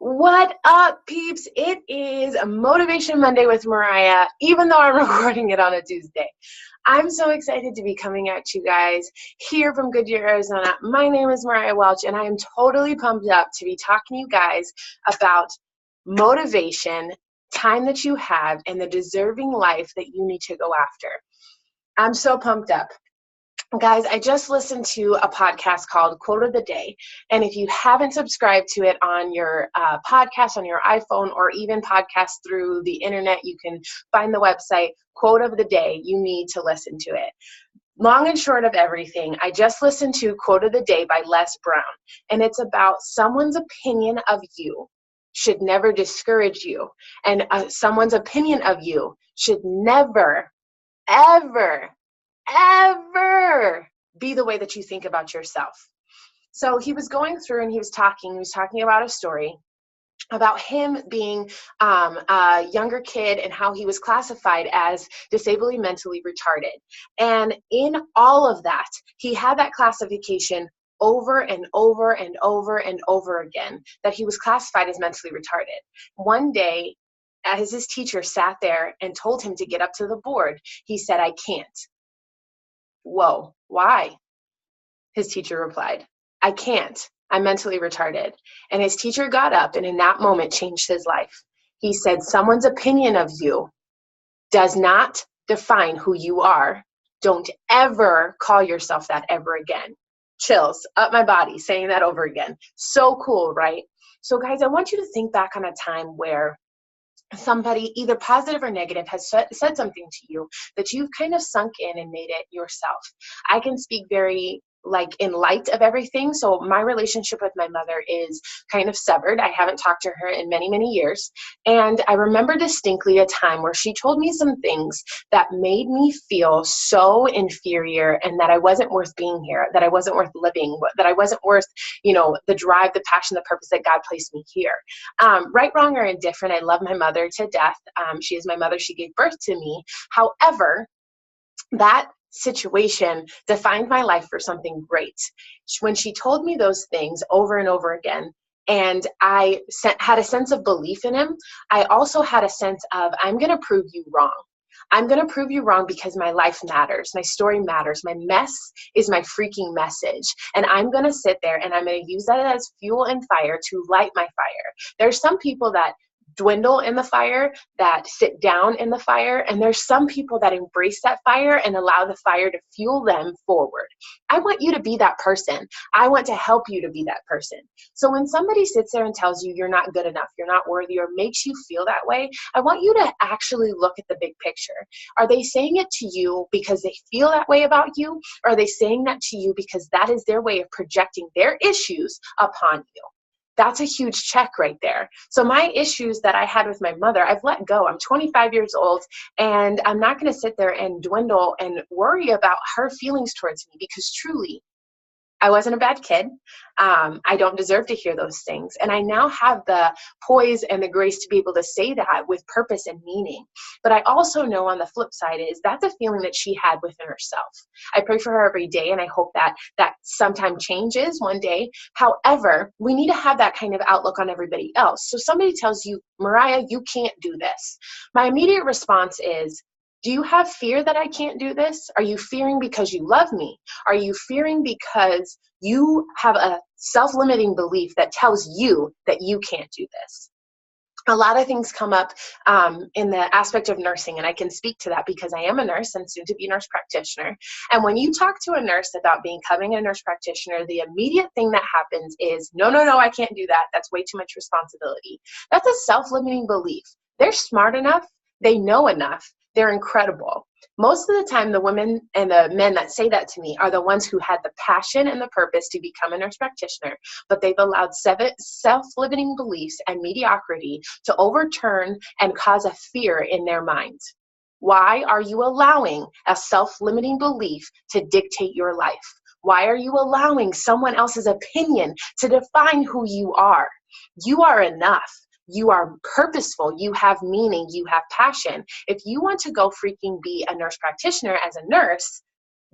What up, peeps? It is Motivation Monday with Mariah, even though I'm recording it on a Tuesday. I'm so excited to be coming at you guys here from Goodyear, Arizona. My name is Mariah Welch, and I am totally pumped up to be talking to you guys about motivation, time that you have, and the deserving life that you need to go after. I'm so pumped up. Guys, I just listened to a podcast called Quote of the Day, and if you haven't subscribed to it on your podcast, on your iPhone, or even podcast through the internet, you can find the website, Quote of the Day. You need to listen to it. Long and short of everything, I just listened to Quote of the Day by Les Brown, and it's about someone's opinion of you should never discourage you, and someone's opinion of you should never, ever be the way that you think about yourself. So he was going through and he was talking about a story about him being a younger kid and how he was classified as disably mentally retarded. And in all of that, he had that classification over and over and over and over again, that he was classified as mentally retarded. One day, as his teacher sat there and told him to get up to the board, he said, "I can't." "Whoa, why?" His teacher replied, "I can't. I'm mentally retarded." And his teacher got up and in that moment changed his life. He said, someone's opinion of you does not define who you are. Don't ever call yourself that ever again. Chills up my body saying that over again. So cool, right? So guys, I want you to think back on a time where somebody, either positive or negative, has said something to you that you've kind of sunk in and made it yourself. I can speak very in light of everything. So my relationship with my mother is kind of severed. I haven't talked to her in many, many years. And I remember distinctly a time where she told me some things that made me feel so inferior and that I wasn't worth being here, that I wasn't worth living, that I wasn't worth, the drive, the passion, the purpose that God placed me here. Right, wrong, or indifferent, I love my mother to death. She is my mother. She gave birth to me. However, that situation defined my life for something great. When she told me those things over and over again, and I had a sense of belief in him, I also had a sense of, I'm going to prove you wrong. I'm going to prove you wrong because my life matters. My story matters. My mess is my freaking message. And I'm going to sit there and I'm going to use that as fuel and fire to light my fire. There's some people that dwindle in the fire, that sit down in the fire, and there's some people that embrace that fire and allow the fire to fuel them forward. I want you to be that person. I want to help you to be that person. So when somebody sits there and tells you you're not good enough, you're not worthy, or makes you feel that way, I want you to actually look at the big picture. Are they saying it to you because they feel that way about you? Or are they saying that to you because that is their way of projecting their issues upon you? That's a huge check right there. So my issues that I had with my mother, I've let go. I'm 25 years old, and I'm not going to sit there and dwindle and worry about her feelings towards me, because truly, I wasn't a bad kid. I don't deserve to hear those things. And I now have the poise and the grace to be able to say that with purpose and meaning. But I also know on the flip side is that's a feeling that she had within herself. I pray for her every day, and I hope that sometime changes one day. However, we need to have that kind of outlook on everybody else. So somebody tells you, Mariah, you can't do this. My immediate response is, do you have fear that I can't do this? Are you fearing because you love me? Are you fearing because you have a self-limiting belief that tells you that you can't do this? A lot of things come up in the aspect of nursing, and I can speak to that because I am a nurse and soon to be a nurse practitioner. And when you talk to a nurse about becoming a nurse practitioner, the immediate thing that happens is, no, I can't do that. That's way too much responsibility. That's a self-limiting belief. They're smart enough. They know enough. They're incredible. Most of the time, the women and the men that say that to me are the ones who had the passion and the purpose to become a nurse practitioner, but they've allowed self-limiting beliefs and mediocrity to overturn and cause a fear in their minds. Why are you allowing a self-limiting belief to dictate your life? Why are you allowing someone else's opinion to define who you are? You are enough. You are purposeful. You have meaning. You have passion. If you want to go freaking be a nurse practitioner as a nurse,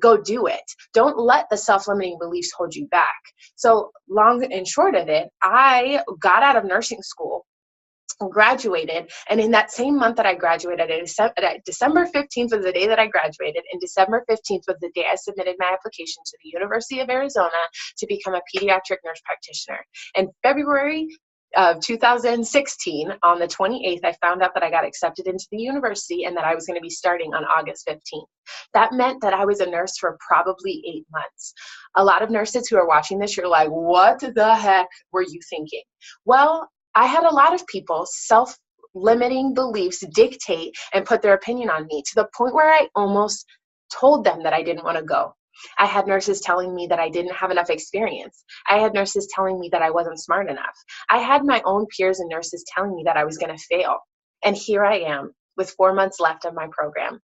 Go do it. Don't let the self-limiting beliefs hold you back. So long and short of it, I got out of nursing school, graduated, and in that same month that I graduated, December 15th was the day that I graduated, and December 15th was the day I submitted my application to the University of Arizona to become a pediatric nurse practitioner. In February of 2016, on the 28th, I found out that I got accepted into the university and that I was going to be starting on August 15th. That meant that I was a nurse for probably 8 months. A lot of nurses who are watching this, you're like, what the heck were you thinking? Well, I had a lot of people self-limiting beliefs dictate and put their opinion on me to the point where I almost told them that I didn't want to go. I had nurses telling me that I didn't have enough experience. I had nurses telling me that I wasn't smart enough. I had my own peers and nurses telling me that I was going to fail. And here I am with 4 months left of my program.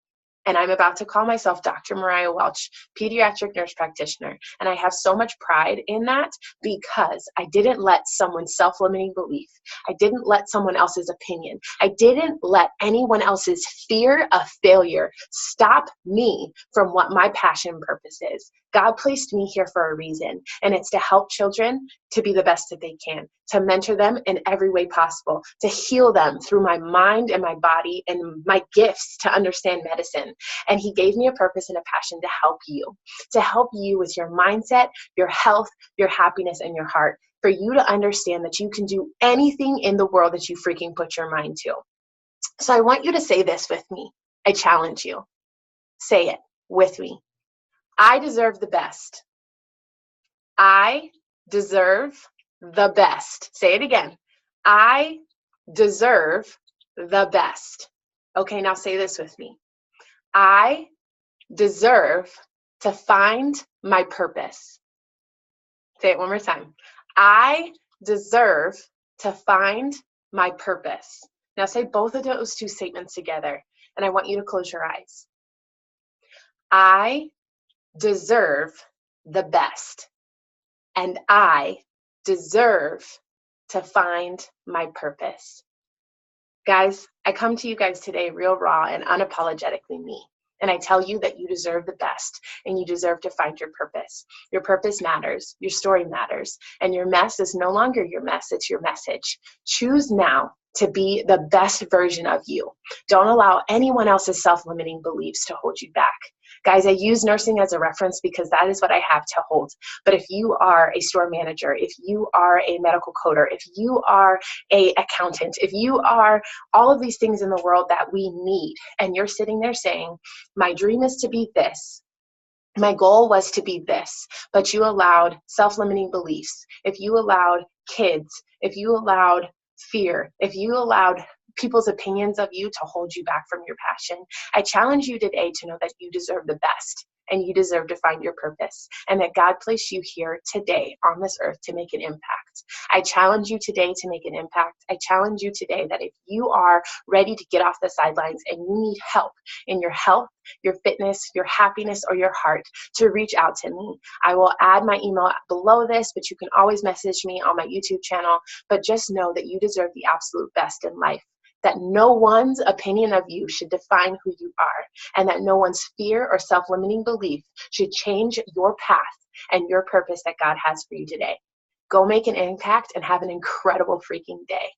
And I'm about to call myself Dr. Mariah Welch, pediatric nurse practitioner. And I have so much pride in that because I didn't let someone's self-limiting belief, I didn't let someone else's opinion, I didn't let anyone else's fear of failure stop me from what my passion and purpose is. God placed me here for a reason, and it's to help children to be the best that they can, to mentor them in every way possible, to heal them through my mind and my body and my gifts to understand medicine. And he gave me a purpose and a passion to help you with your mindset, your health, your happiness, and your heart, for you to understand that you can do anything in the world that you freaking put your mind to. So I want you to say this with me. I challenge you. Say it with me. I deserve the best. I deserve the best. Say it again. I deserve the best. Okay, now say this with me. I deserve to find my purpose. Say it one more time. I deserve to find my purpose. Now say both of those two statements together, and I want you to close your eyes. I deserve the best, and I deserve to find my purpose. Guys, I come to you guys today real raw and unapologetically me. And I tell you that you deserve the best and you deserve to find your purpose. Your purpose matters. Your story matters. And your mess is no longer your mess. It's your message. Choose now to be the best version of you. Don't allow anyone else's self-limiting beliefs to hold you back. Guys, I use nursing as a reference because that is what I have to hold. But if you are a store manager, if you are a medical coder, if you are an accountant, if you are all of these things in the world that we need, and you're sitting there saying, my dream is to be this, my goal was to be this, but you allowed self-limiting beliefs, if you allowed kids, if you allowed fear, if you allowed people's opinions of you to hold you back from your passion, I challenge you today to know that you deserve the best and you deserve to find your purpose, and that God placed you here today on this earth to make an impact. I challenge you today to make an impact. I challenge you today that if you are ready to get off the sidelines and you need help in your health, your fitness, your happiness, or your heart, to reach out to me. I will add my email below this, but you can always message me on my YouTube channel. But just know that you deserve the absolute best in life, that no one's opinion of you should define who you are, and that no one's fear or self-limiting belief should change your path and your purpose that God has for you today. Go make an impact and have an incredible freaking day.